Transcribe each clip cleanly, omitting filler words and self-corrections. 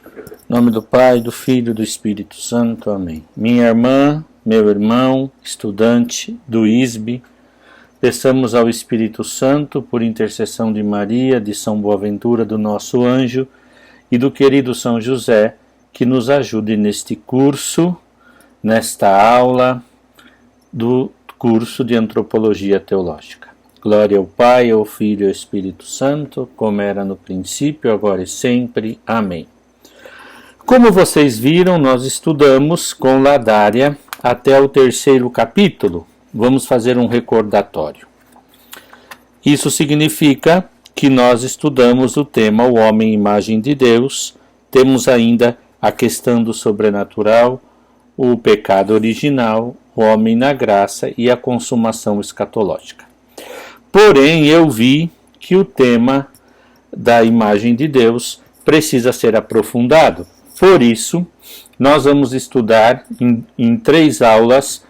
Em nome do Pai, do Filho e do Espírito Santo. Amém. Minha irmã, meu irmão, estudante do ISB, peçamos ao Espírito Santo, por intercessão de Maria, de São Boaventura, do nosso anjo, e do querido São José, que nos ajude neste curso, nesta aula do curso de Antropologia Teológica. Glória ao Pai, ao Filho e ao Espírito Santo, como era no princípio, agora e sempre. Amém. Como vocês viram, nós estudamos com Ladária até o 3º capítulo. Vamos fazer um recordatório. Isso significa que nós estudamos o tema O Homem Imagem de Deus, temos ainda a questão do sobrenatural, o pecado original, o homem na graça e a consumação escatológica. Porém, eu vi que o tema da imagem de Deus precisa ser aprofundado. Por isso, nós vamos estudar em 3 aulas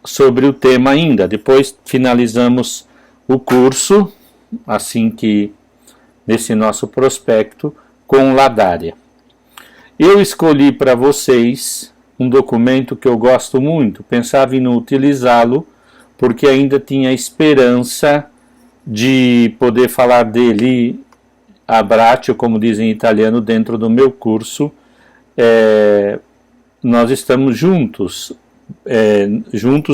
sobre o tema ainda. Depois finalizamos o curso, assim que nesse nosso prospecto, com Ladária. Eu escolhi para vocês um documento que eu gosto muito, pensava em utilizá-lo, porque ainda tinha esperança de poder falar dele abbraccio, como dizem em italiano, dentro do meu curso. Nós estamos juntos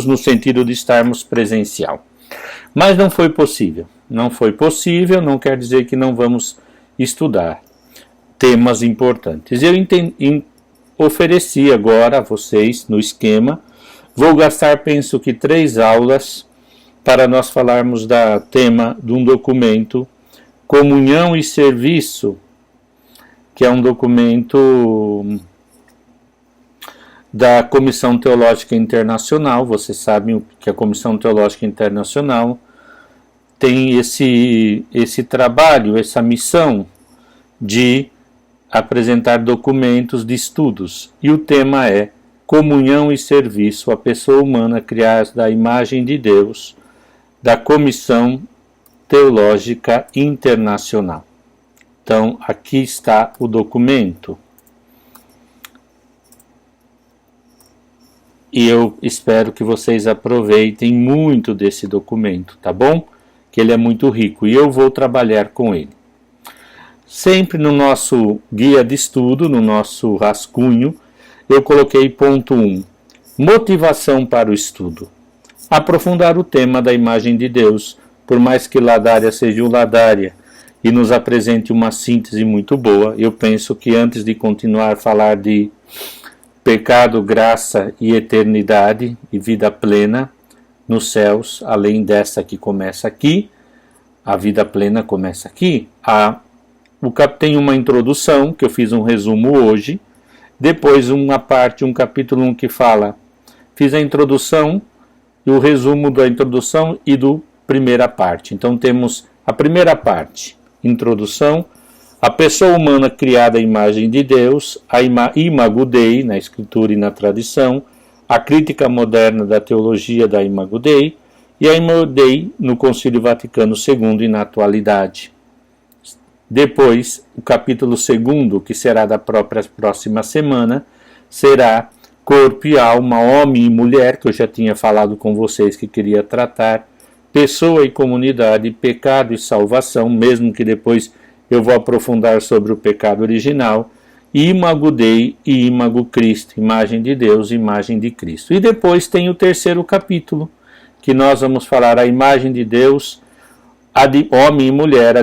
no sentido de estarmos presencial. Mas não foi possível. Não foi possível, não quer dizer que não vamos estudar temas importantes. Eu ofereci agora a vocês, no esquema, vou gastar, penso que 3 aulas para nós falarmos do tema de um documento, Comunhão e Serviço, que é um documento da Comissão Teológica Internacional. Vocês sabem que a Comissão Teológica Internacional tem esse trabalho, essa missão de apresentar documentos de estudos. E o tema é Comunhão e Serviço, a pessoa humana criada da imagem de Deus, da Comissão Teológica Internacional. Então, aqui está o documento. E eu espero que vocês aproveitem muito desse documento, tá bom? Que ele é muito rico e eu vou trabalhar com ele. Sempre no nosso guia de estudo, no nosso rascunho, eu coloquei ponto 1, motivação para o estudo. Aprofundar o tema da imagem de Deus, por mais que Ladária seja o Ladária e nos apresente uma síntese muito boa, eu penso que antes de continuar a falar de pecado, graça e eternidade e vida plena nos céus, além dessa que começa aqui, a vida plena começa aqui, tem uma introdução, que eu fiz um resumo hoje, depois uma parte, um capítulo 1 que fala, fiz a introdução e o resumo da introdução e do primeira parte. Então temos a primeira parte, introdução, a pessoa humana criada à imagem de Deus, a Imago Dei, na escritura e na tradição, a crítica moderna da teologia da Imago Dei e a Imago Dei no Concílio Vaticano II e na atualidade. Depois, o capítulo 2, que será da próxima semana, será Corpo e Alma, Homem e Mulher, que eu já tinha falado com vocês que queria tratar, Pessoa e Comunidade, Pecado e Salvação, mesmo que depois eu vou aprofundar sobre o pecado original, Imago Dei e Imago Cristo, imagem de Deus, imagem de Cristo. E depois tem o 3º capítulo, que nós vamos falar a imagem de Deus, homem e mulher,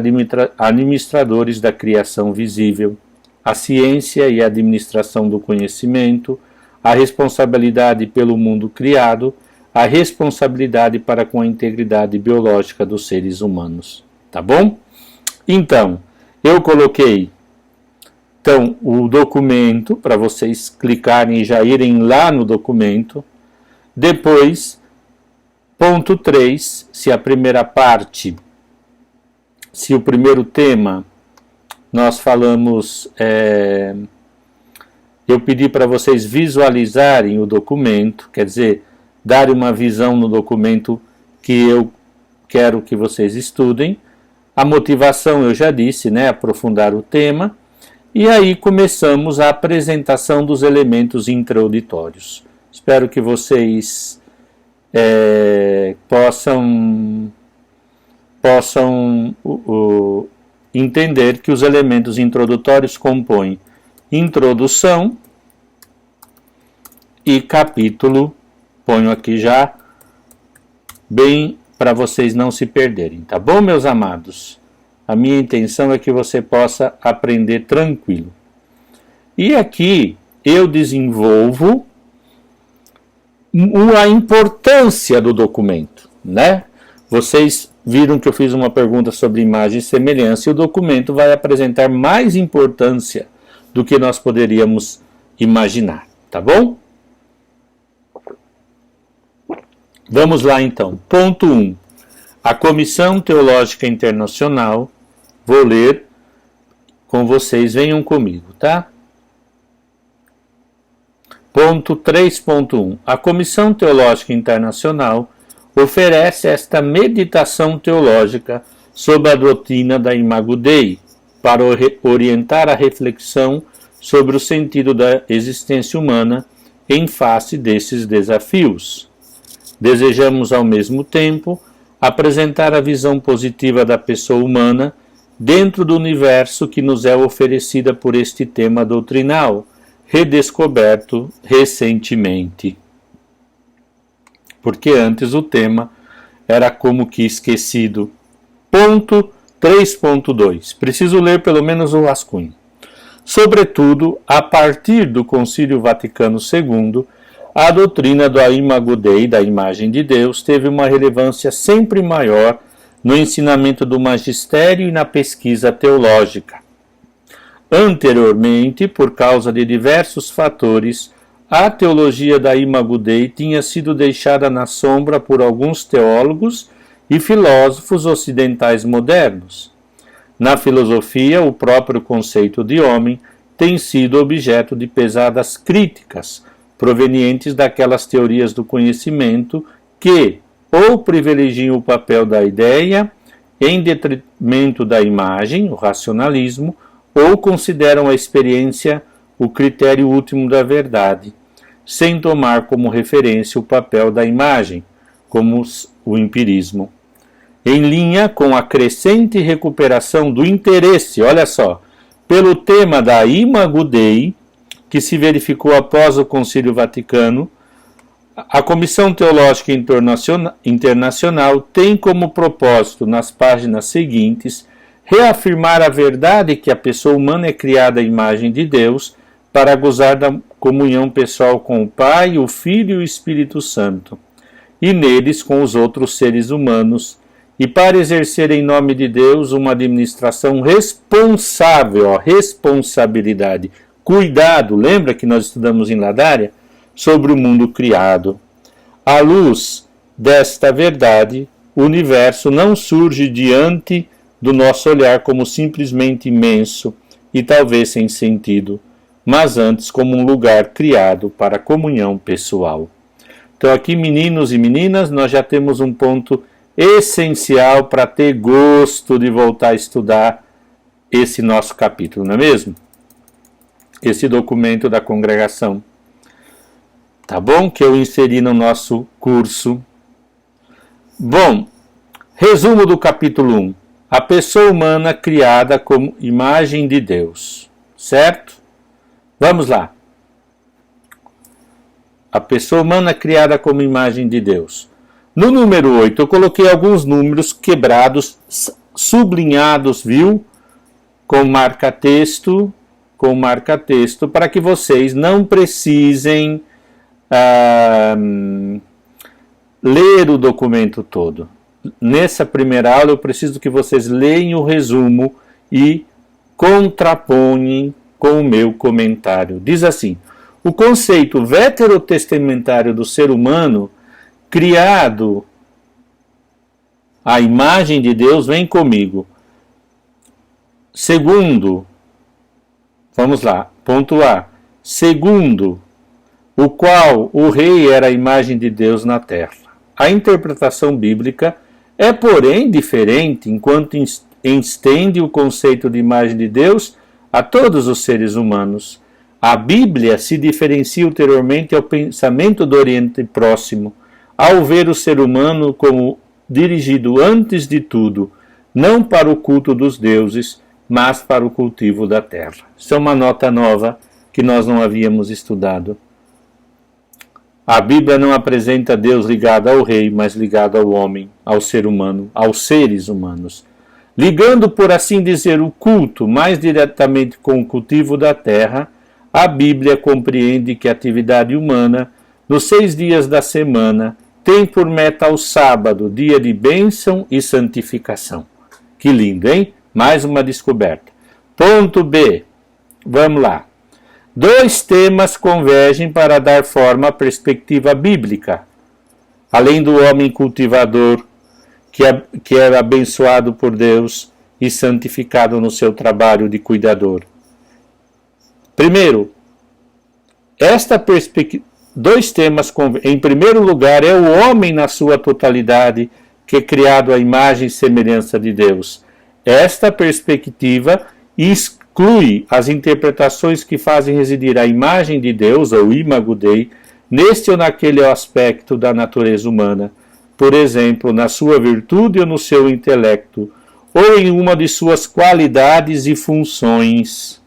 administradores da criação visível, a ciência e a administração do conhecimento, a responsabilidade pelo mundo criado, a responsabilidade para com a integridade biológica dos seres humanos. Tá bom? Então, eu coloquei o documento para vocês clicarem e já irem lá no documento. Depois, ponto 3, se a primeira parte, se o primeiro tema nós falamos, eu pedi para vocês visualizarem o documento, quer dizer, dar uma visão no documento que eu quero que vocês estudem. A motivação eu já disse, né, aprofundar o tema. E aí começamos a apresentação dos elementos introdutórios. Espero que vocês possam entender que os elementos introdutórios compõem introdução e capítulo. Ponho aqui já bem para vocês não se perderem, tá bom, meus amados? A minha intenção é que você possa aprender tranquilo. E aqui eu desenvolvo a importância do documento, né? Vocês viram que eu fiz uma pergunta sobre imagem e semelhança, e o documento vai apresentar mais importância do que nós poderíamos imaginar, tá bom? Vamos lá então. Ponto 1. A Comissão Teológica Internacional. Vou ler com vocês, venham comigo, tá? Ponto 3.1. A Comissão Teológica Internacional oferece esta meditação teológica sobre a doutrina da Imago Dei, para orientar a reflexão sobre o sentido da existência humana em face desses desafios. Desejamos, ao mesmo tempo, apresentar a visão positiva da pessoa humana dentro do universo que nos é oferecida por este tema doutrinal, redescoberto recentemente. Porque antes o tema era como que esquecido. Ponto 3.2. Preciso ler pelo menos o rascunho. Sobretudo, a partir do Concílio Vaticano II, a doutrina da Imago Dei, da imagem de Deus, teve uma relevância sempre maior no ensinamento do magistério e na pesquisa teológica. Anteriormente, por causa de diversos fatores, a teologia da Imago Dei tinha sido deixada na sombra por alguns teólogos e filósofos ocidentais modernos. Na filosofia, o próprio conceito de homem tem sido objeto de pesadas críticas, provenientes daquelas teorias do conhecimento que ou privilegiam o papel da ideia em detrimento da imagem, o racionalismo, ou consideram a experiência o critério último da verdade, sem tomar como referência o papel da imagem, como o empirismo. Em linha com a crescente recuperação do interesse, olha só, pelo tema da Imago Dei, que se verificou após o Concílio Vaticano, a Comissão Teológica Internacional tem como propósito, nas páginas seguintes, reafirmar a verdade que a pessoa humana é criada à imagem de Deus para gozar da comunhão pessoal com o Pai, o Filho e o Espírito Santo, e neles com os outros seres humanos, e para exercer em nome de Deus uma administração responsável, responsabilidade, cuidado, lembra que nós estudamos em Ladária? Sobre o mundo criado. À luz desta verdade, o universo não surge diante do nosso olhar como simplesmente imenso e talvez sem sentido, mas antes como um lugar criado para comunhão pessoal. Então aqui, meninos e meninas, nós já temos um ponto essencial para ter gosto de voltar a estudar esse nosso capítulo, não é mesmo? Esse documento da congregação. Tá bom? Que eu inseri no nosso curso. Bom, resumo do capítulo 1. A pessoa humana criada como imagem de Deus. Certo? Vamos lá. A pessoa humana criada como imagem de Deus. No número 8, eu coloquei alguns números quebrados, sublinhados, viu? Com marca-texto, para que vocês não precisem ler o documento todo. Nessa primeira aula eu preciso que vocês leiam o resumo e contraponham com o meu comentário. Diz assim: o conceito veterotestamentário do ser humano criado à imagem de Deus, vem comigo. Segundo, vamos lá, ponto A. Segundo, o qual o rei era a imagem de Deus na terra. A interpretação bíblica é, porém, diferente enquanto estende o conceito de imagem de Deus a todos os seres humanos. A Bíblia se diferencia ulteriormente ao pensamento do Oriente Próximo, ao ver o ser humano como dirigido antes de tudo, não para o culto dos deuses, mas para o cultivo da terra. Isso é uma nota nova que nós não havíamos estudado. A Bíblia não apresenta Deus ligado ao rei, mas ligado ao homem, ao ser humano, aos seres humanos. Ligando, por assim dizer, o culto mais diretamente com o cultivo da terra, a Bíblia compreende que a atividade humana, nos 6 dias da semana, tem por meta o sábado, dia de bênção e santificação. Que lindo, hein? Mais uma descoberta. Ponto B. Vamos lá. 2 temas convergem para dar forma à perspectiva bíblica. Além do homem cultivador, que é abençoado por Deus e santificado no seu trabalho de cuidador. Primeiro, 2 temas, em primeiro lugar, é o homem na sua totalidade, que é criado à imagem e semelhança de Deus. Esta perspectiva exclui as interpretações que fazem residir a imagem de Deus, ou imago Dei, neste ou naquele aspecto da natureza humana, por exemplo, na sua virtude ou no seu intelecto, ou em uma de suas qualidades e funções,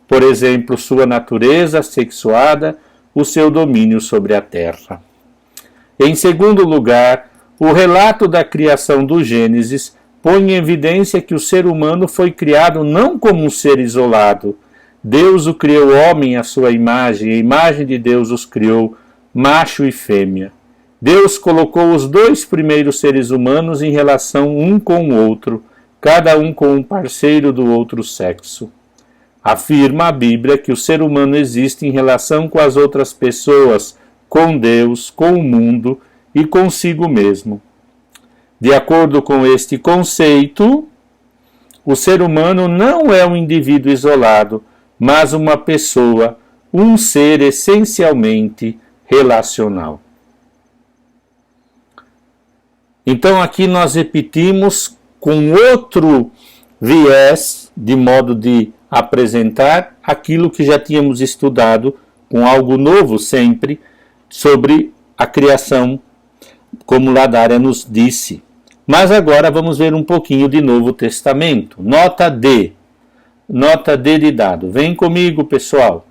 por exemplo, sua natureza sexuada, o seu domínio sobre a terra. Em segundo lugar, o relato da criação do Gênesis põe em evidência que o ser humano foi criado não como um ser isolado. Deus o criou homem à sua imagem, a imagem de Deus os criou, macho e fêmea. Deus colocou os 2 primeiros seres humanos em relação um com o outro, cada um com um parceiro do outro sexo. Afirma a Bíblia que o ser humano existe em relação com as outras pessoas, com Deus, com o mundo e consigo mesmo. De acordo com este conceito, o ser humano não é um indivíduo isolado, mas uma pessoa, um ser essencialmente relacional. Então aqui nós repetimos com outro viés, de modo de apresentar aquilo que já tínhamos estudado, com algo novo sempre, sobre a criação, como Ladária nos disse. Mas agora vamos ver um pouquinho de Novo Testamento. Nota D. Nota D de dado. Vem comigo, pessoal.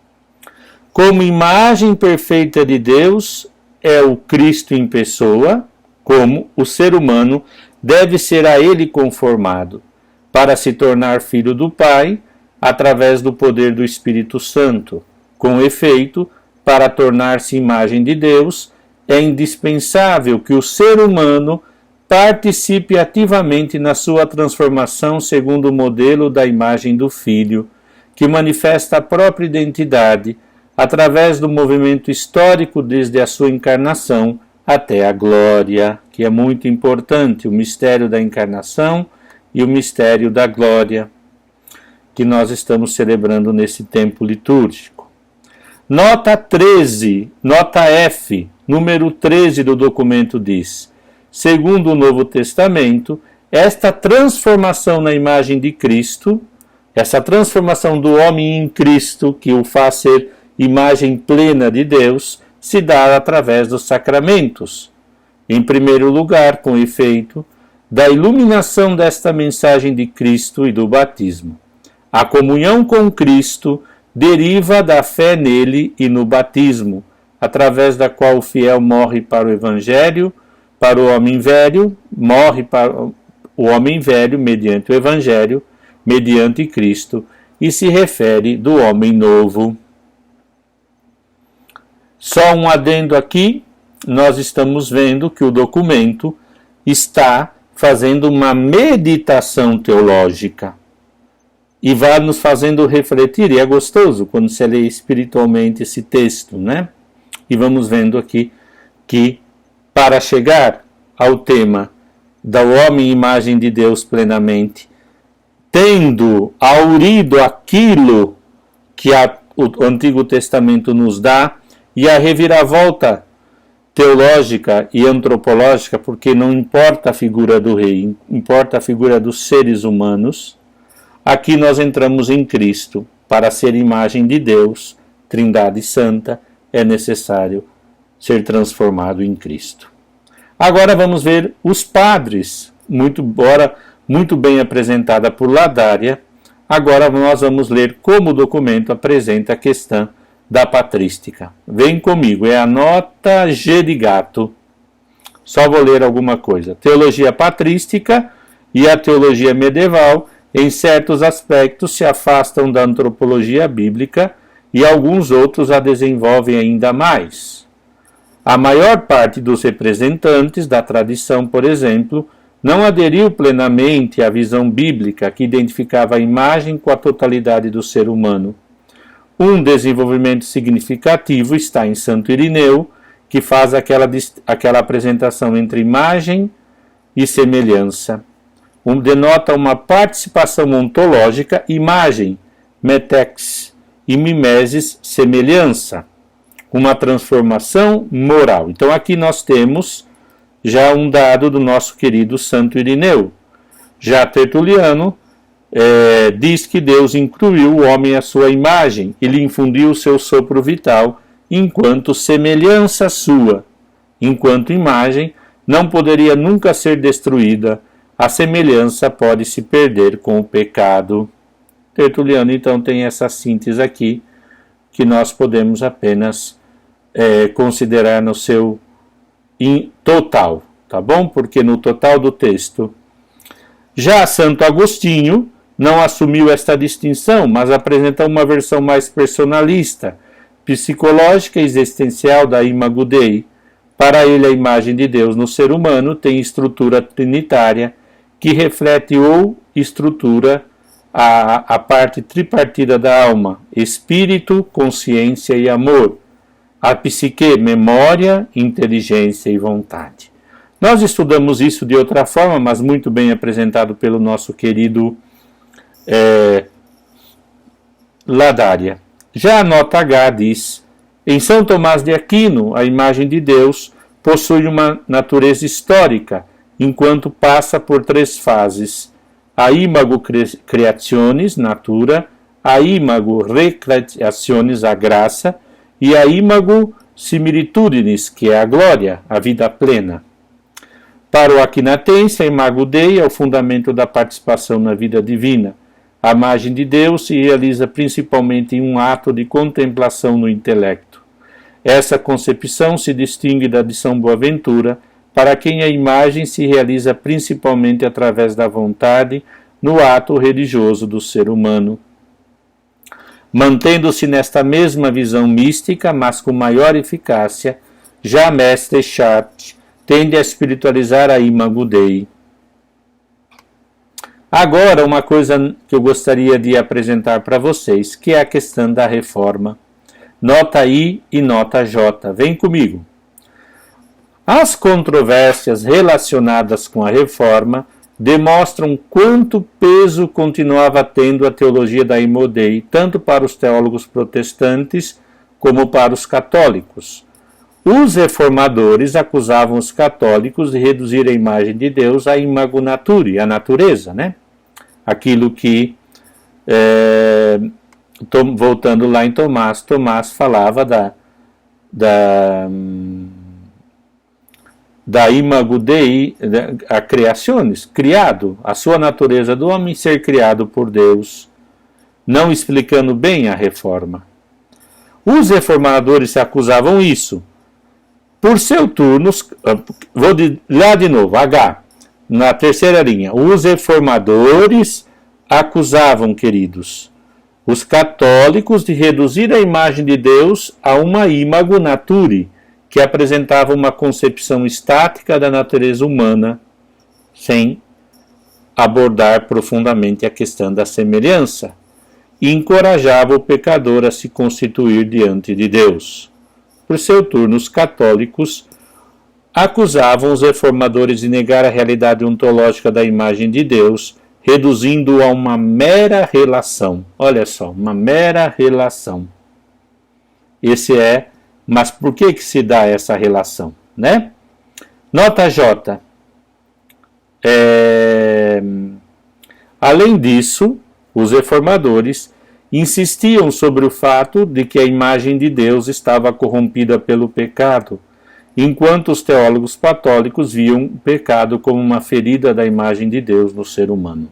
Como imagem perfeita de Deus é o Cristo em pessoa, como o ser humano deve ser a ele conformado, para se tornar filho do Pai, através do poder do Espírito Santo. Com efeito, para tornar-se imagem de Deus, é indispensável que o ser humano participe ativamente na sua transformação segundo o modelo da imagem do Filho, que manifesta a própria identidade através do movimento histórico desde a sua encarnação até a glória, que é muito importante, o mistério da encarnação e o mistério da glória, que nós estamos celebrando nesse tempo litúrgico. Nota 13, nota F, número 13 do documento diz: segundo o Novo Testamento, esta transformação na imagem de Cristo, essa transformação do homem em Cristo, que o faz ser imagem plena de Deus, se dá através dos sacramentos. Em primeiro lugar, com efeito, da iluminação desta mensagem de Cristo e do batismo. A comunhão com Cristo deriva da fé nele e no batismo, através da qual o fiel morre para o Evangelho, para o homem velho, morre para o homem velho mediante o Evangelho, mediante Cristo, e se refere do homem novo. Só um adendo aqui, nós estamos vendo que o documento está fazendo uma meditação teológica e vai nos fazendo refletir, e é gostoso quando se lê espiritualmente esse texto, né? E vamos vendo aqui que para chegar ao tema da homem imagem de Deus plenamente, tendo aurido aquilo que o Antigo Testamento nos dá, e a reviravolta teológica e antropológica, porque não importa a figura do rei, importa a figura dos seres humanos, aqui nós entramos em Cristo. para ser imagem de Deus, Trindade Santa, é necessário ser transformado em Cristo. Agora vamos ver os padres, muito bem apresentada por Ladária. Agora nós vamos ler como o documento apresenta a questão da patrística. Vem comigo, é a nota G de gato. Só vou ler alguma coisa. Teologia patrística e a teologia medieval, em certos aspectos, se afastam da antropologia bíblica e alguns outros a desenvolvem ainda mais. A maior parte dos representantes da tradição, por exemplo, não aderiu plenamente à visão bíblica que identificava a imagem com a totalidade do ser humano. Um desenvolvimento significativo está em Santo Irineu, que faz aquela apresentação entre imagem e semelhança. Denota uma participação ontológica, imagem, metex, e mimesis, semelhança. Uma transformação moral. Então aqui nós temos já um dado do nosso querido Santo Irineu. Já Tertuliano diz que Deus incluiu o homem à sua imagem e lhe infundiu o seu sopro vital, enquanto semelhança sua, enquanto imagem, não poderia nunca ser destruída, a semelhança pode se perder com o pecado. Tertuliano então tem essa síntese aqui, que nós podemos apenas considerar no seu total, tá bom? Porque no total do texto. Já Santo Agostinho não assumiu esta distinção, mas apresenta uma versão mais personalista, psicológica e existencial da Imago Dei. Para ele, a imagem de Deus no ser humano tem estrutura trinitária, que reflete ou estrutura a parte tripartida da alma, espírito, consciência e amor. A psique, memória, inteligência e vontade. Nós estudamos isso de outra forma, mas muito bem apresentado pelo nosso querido Ladária. Já a nota H diz: em São Tomás de Aquino, a imagem de Deus possui uma natureza histórica, enquanto passa por 3 fases: a imago creationis, natura, a imago recreationis, a graça, e a imago similitudinis, que é a glória, a vida plena. Para o aquinatense, a Imago Dei é o fundamento da participação na vida divina. A imagem de Deus se realiza principalmente em um ato de contemplação no intelecto. Essa concepção se distingue da de São Boaventura, para quem a imagem se realiza principalmente através da vontade, no ato religioso do ser humano. Mantendo-se nesta mesma visão mística, mas com maior eficácia, já Mestre Chartres tende a espiritualizar a Imago Dei. Agora, uma coisa que eu gostaria de apresentar para vocês, que é a questão da reforma. Nota I e nota J. Vem comigo. As controvérsias relacionadas com a reforma demonstram quanto peso continuava tendo a teologia da Imago Dei, tanto para os teólogos protestantes como para os católicos. Os reformadores acusavam os católicos de reduzir a imagem de Deus à imago naturae, a natureza, né? Aquilo que, voltando lá em Tomás falava da imago Dei, a creationis, criado, a sua natureza do homem ser criado por Deus, não explicando bem a reforma. Os reformadores acusavam isso. Por seu turno, vou lá de novo, H, na terceira linha. Os reformadores acusavam, queridos, os católicos de reduzir a imagem de Deus a uma imago naturae, que apresentava uma concepção estática da natureza humana, sem abordar profundamente a questão da semelhança, e encorajava o pecador a se constituir diante de Deus. Por seu turno, os católicos acusavam os reformadores de negar a realidade ontológica da imagem de Deus, reduzindo-o a uma mera relação. Olha só, uma mera relação. Mas por que se dá essa relação, né? Nota J. Além disso, os reformadores insistiam sobre o fato de que a imagem de Deus estava corrompida pelo pecado, enquanto os teólogos católicos viam o pecado como uma ferida da imagem de Deus no ser humano.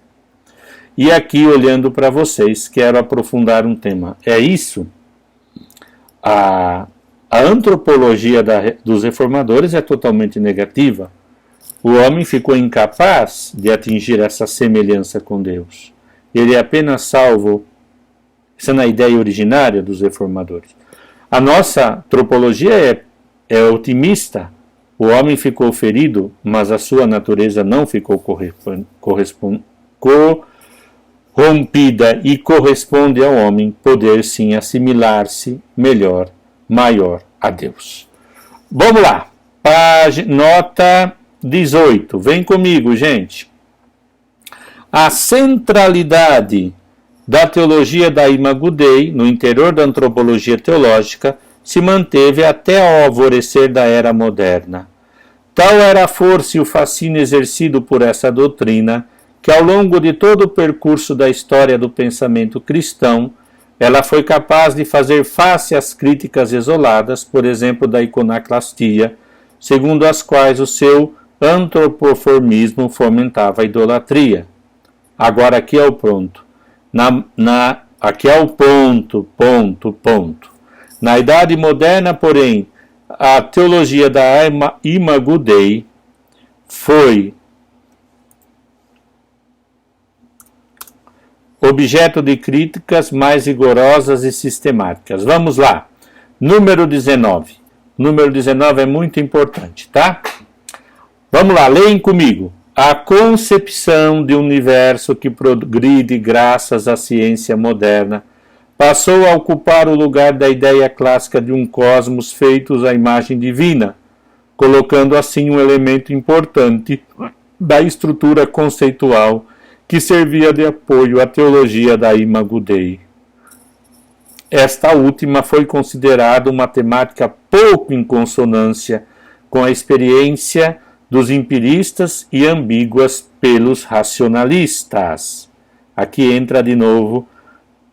E aqui, olhando para vocês, quero aprofundar um tema. É isso? A antropologia dos reformadores é totalmente negativa. O homem ficou incapaz de atingir essa semelhança com Deus. Ele é apenas salvo, isso é na ideia originária dos reformadores. A nossa antropologia é otimista. O homem ficou ferido, mas a sua natureza não ficou corrompida e corresponde ao homem poder sim assimilar-se melhor, maior a Deus. Vamos lá, nota 18, vem comigo, gente. A centralidade da teologia da Imago Dei no interior da antropologia teológica se manteve até ao alvorecer da era moderna. Tal era a força e o fascínio exercido por essa doutrina que ao longo de todo o percurso da história do pensamento cristão, ela foi capaz de fazer face às críticas isoladas, por exemplo, da iconoclastia, segundo as quais o seu antropoformismo fomentava a idolatria. Agora aqui é o ponto. Aqui é o ponto. Na Idade Moderna, porém, a teologia da Imago Dei foi objeto de críticas mais rigorosas e sistemáticas. Vamos lá. Número 19. Número 19 é muito importante, tá? Vamos lá, leem comigo. A concepção de um universo que progride graças à ciência moderna passou a ocupar o lugar da ideia clássica de um cosmos feito à imagem divina, colocando assim um elemento importante da estrutura conceitual que servia de apoio à teologia da Imago Dei. Esta última foi considerada uma temática pouco em consonância com a experiência dos empiristas e ambíguas pelos racionalistas. Aqui entra de novo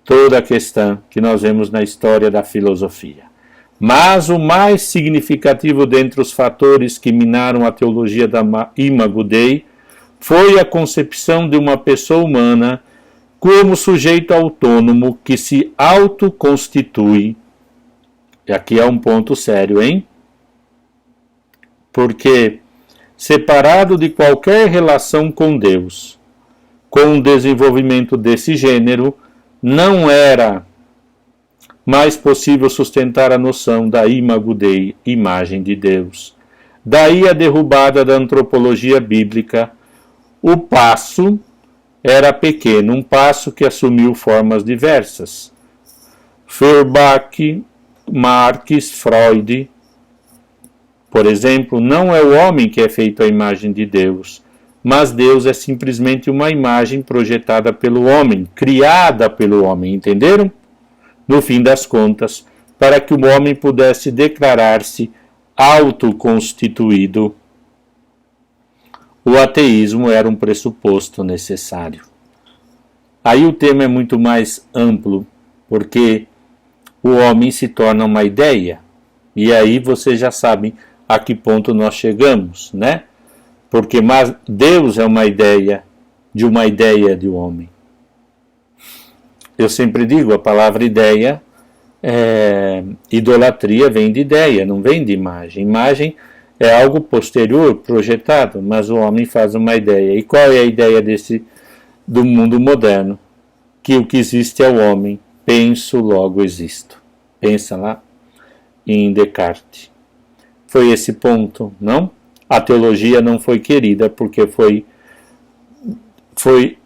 toda a questão que nós vemos na história da filosofia. Mas o mais significativo dentre os fatores que minaram a teologia da Imago Dei foi a concepção de uma pessoa humana como sujeito autônomo que se autoconstitui. E aqui é um ponto sério, hein? Porque separado de qualquer relação com Deus, com um desenvolvimento desse gênero, não era mais possível sustentar a noção da Imago Dei, imagem de Deus. Daí a derrubada da antropologia bíblica. O passo era pequeno, um passo que assumiu formas diversas. Feuerbach, Marx, Freud, por exemplo, não é o homem que é feito à imagem de Deus, mas Deus é simplesmente uma imagem projetada pelo homem, criada pelo homem, entenderam? No fim das contas, para que o homem pudesse declarar-se autoconstituído, o ateísmo era um pressuposto necessário. Aí o tema é muito mais amplo, porque o homem se torna uma ideia, e aí vocês já sabem a que ponto nós chegamos, né? Porque Deus é uma ideia de homem. Eu sempre digo, a palavra ideia, idolatria vem de ideia, não vem de imagem. Imagem é algo posterior, projetado, mas o homem faz uma ideia. E qual é a ideia do mundo moderno? Que o que existe é o homem. Penso, logo existo. Pensa lá em Descartes. Foi esse ponto, não? A teologia não foi querida porque foi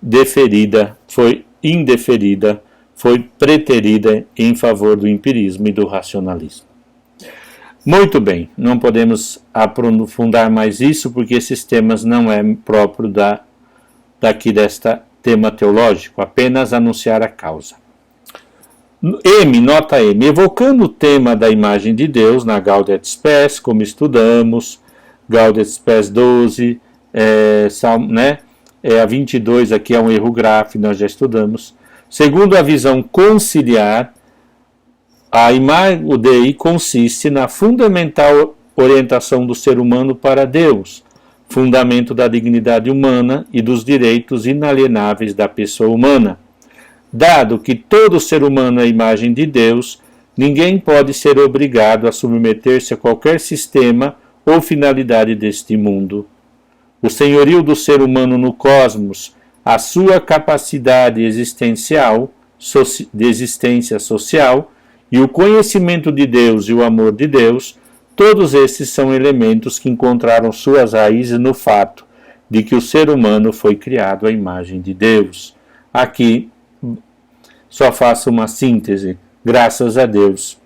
deferida, foi indeferida, foi preterida em favor do empirismo e do racionalismo. Muito bem, não podemos aprofundar mais isso porque esses temas não é próprio desta tema teológico, apenas anunciar a causa. Nota M, evocando o tema da imagem de Deus na Gaudet Spes, como estudamos, Gaudet Spes 12, a 22 aqui é um erro gráfico, nós já estudamos. Segundo a visão conciliar, a Imago Dei consiste na fundamental orientação do ser humano para Deus, fundamento da dignidade humana e dos direitos inalienáveis da pessoa humana. Dado que todo ser humano é a imagem de Deus, ninguém pode ser obrigado a submeter-se a qualquer sistema ou finalidade deste mundo. O senhorio do ser humano no cosmos, a sua capacidade existencial, de existência social, e o conhecimento de Deus e o amor de Deus, todos esses são elementos que encontraram suas raízes no fato de que o ser humano foi criado à imagem de Deus. Aqui, só faço uma síntese. Graças a Deus,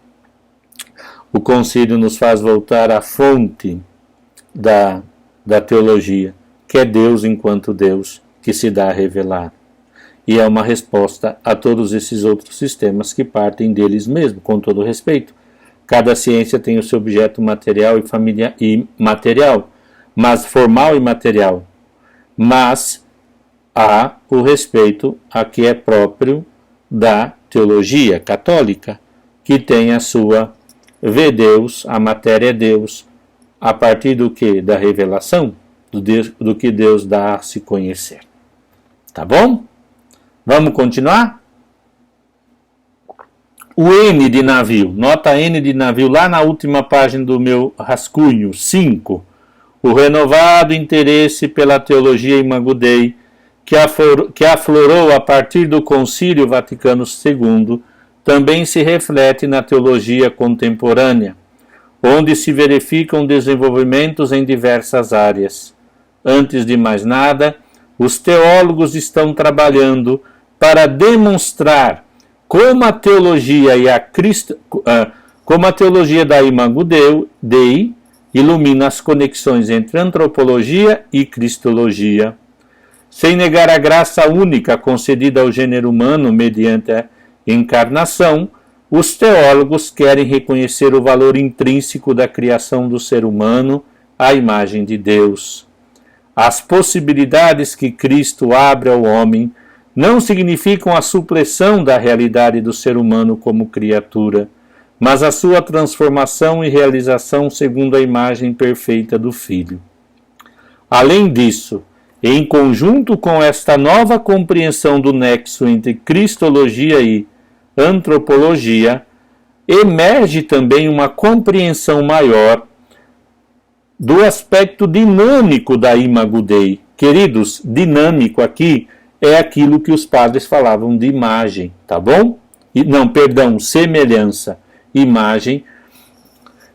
o concílio nos faz voltar à fonte da teologia, que é Deus enquanto Deus, que se dá a revelar. E é uma resposta a todos esses outros sistemas que partem deles mesmos, com todo respeito. Cada ciência tem o seu objeto material e material, mas formal e material. Mas há o respeito a que é próprio da teologia católica, que tem a sua vê Deus, a matéria é Deus, a partir do que? Da revelação, do que Deus dá a se conhecer. Tá bom? Vamos continuar? O N de navio, nota N de navio, lá na última página do meu rascunho, 5. O renovado interesse pela teologia Imago Dei, que aflorou a partir do Concílio Vaticano II, também se reflete na teologia contemporânea, onde se verificam desenvolvimentos em diversas áreas. Antes de mais nada, os teólogos estão trabalhando para demonstrar como a teologia da Imago Dei ilumina as conexões entre antropologia e cristologia. Sem negar a graça única concedida ao gênero humano mediante a encarnação, os teólogos querem reconhecer o valor intrínseco da criação do ser humano à imagem de Deus. As possibilidades que Cristo abre ao homem não significam a supressão da realidade do ser humano como criatura, mas a sua transformação e realização segundo a imagem perfeita do Filho. Além disso, em conjunto com esta nova compreensão do nexo entre cristologia e antropologia, emerge também uma compreensão maior do aspecto dinâmico da Imago Dei. Queridos, dinâmico aqui é aquilo que os padres falavam de imagem, tá bom? Semelhança, imagem.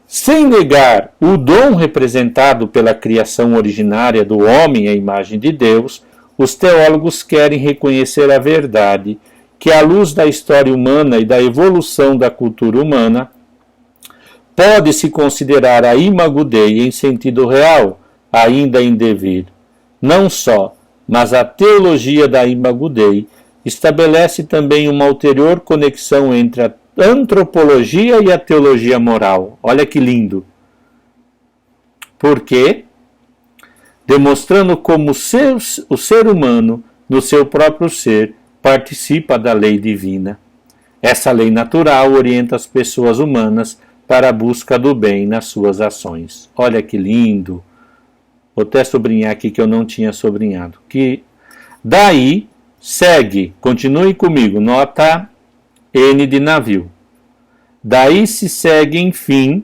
Sem negar o dom representado pela criação originária do homem à imagem de Deus, os teólogos querem reconhecer a verdade que, à luz da história humana e da evolução da cultura humana, pode-se considerar a Imago Dei em sentido real, ainda em devir. Não só, mas a teologia da Imago Dei estabelece também uma ulterior conexão entre a antropologia e a teologia moral. Olha que lindo. Por quê? Demonstrando como o ser humano, no seu próprio ser, participa da lei divina. Essa lei natural orienta as pessoas humanas para a busca do bem nas suas ações. Olha que lindo. Vou até sublinhar aqui que eu não tinha sublinhado. Que daí segue, continue comigo, nota N de navio. Daí se segue, enfim,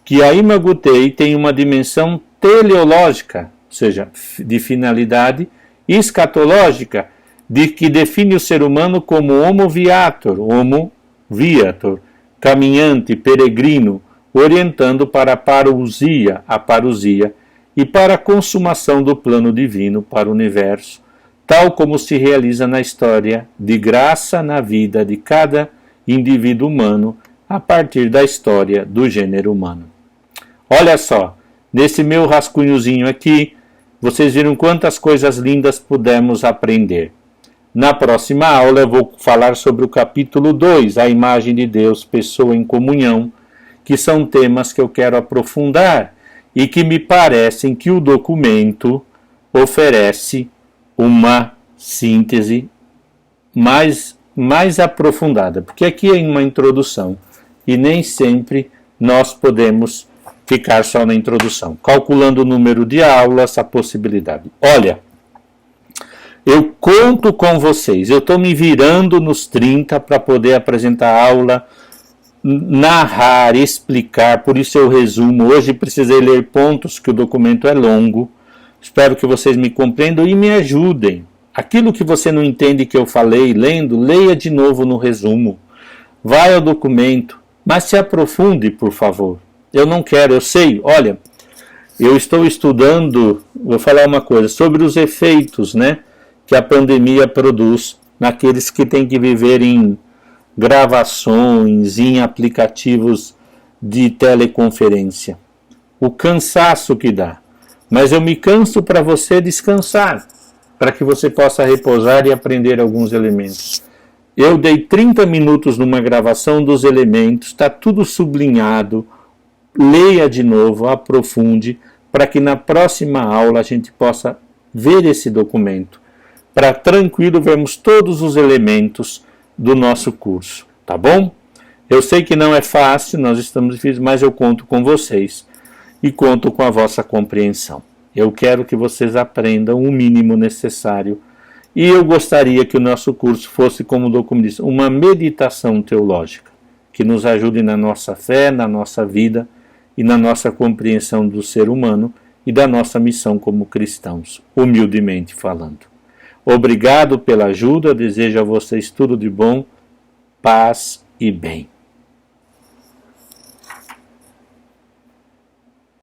que a Imago Dei tem uma dimensão teleológica, ou seja, de finalidade, escatológica, de que define o ser humano como homo viator, caminhante, peregrino, orientando para a parousia, e para a consumação do plano divino para o universo, tal como se realiza na história de graça na vida de cada indivíduo humano a partir da história do gênero humano. Olha só, nesse meu rascunhozinho aqui, vocês viram quantas coisas lindas pudemos aprender. Na próxima aula eu vou falar sobre o capítulo 2, a imagem de Deus, pessoa em comunhão, que são temas que eu quero aprofundar e que me parecem que o documento oferece uma síntese mais mais aprofundada, porque aqui é uma introdução e nem sempre nós podemos ficar só na introdução. Calculando o número de aulas, a possibilidade. Olha, eu conto com vocês, eu estou me virando nos 30 para poder apresentar aula, narrar, explicar, por isso eu resumo. Hoje precisei ler pontos, que o documento é longo. Espero que vocês me compreendam e me ajudem. Aquilo que você não entende que eu falei lendo, leia de novo no resumo. Vai ao documento, mas se aprofunde, por favor. Eu não quero, eu sei, olha, eu estou estudando, vou falar uma coisa, sobre os efeitos, né, que a pandemia produz naqueles que têm que viver em gravações, em aplicativos de teleconferência. O cansaço que dá. Mas eu me canso para você descansar, para que você possa repousar e aprender alguns elementos. Eu dei 30 minutos numa gravação dos elementos, está tudo sublinhado. Leia de novo, aprofunde, para que na próxima aula a gente possa ver esse documento, para tranquilo vermos todos os elementos do nosso curso, tá bom? Eu sei que não é fácil, nós estamos difíceis, mas eu conto com vocês e conto com a vossa compreensão. Eu quero que vocês aprendam o mínimo necessário e eu gostaria que o nosso curso fosse, como o documento diz, uma meditação teológica, que nos ajude na nossa fé, na nossa vida e na nossa compreensão do ser humano e da nossa missão como cristãos, humildemente falando. Obrigado pela ajuda, desejo a vocês tudo de bom, paz e bem.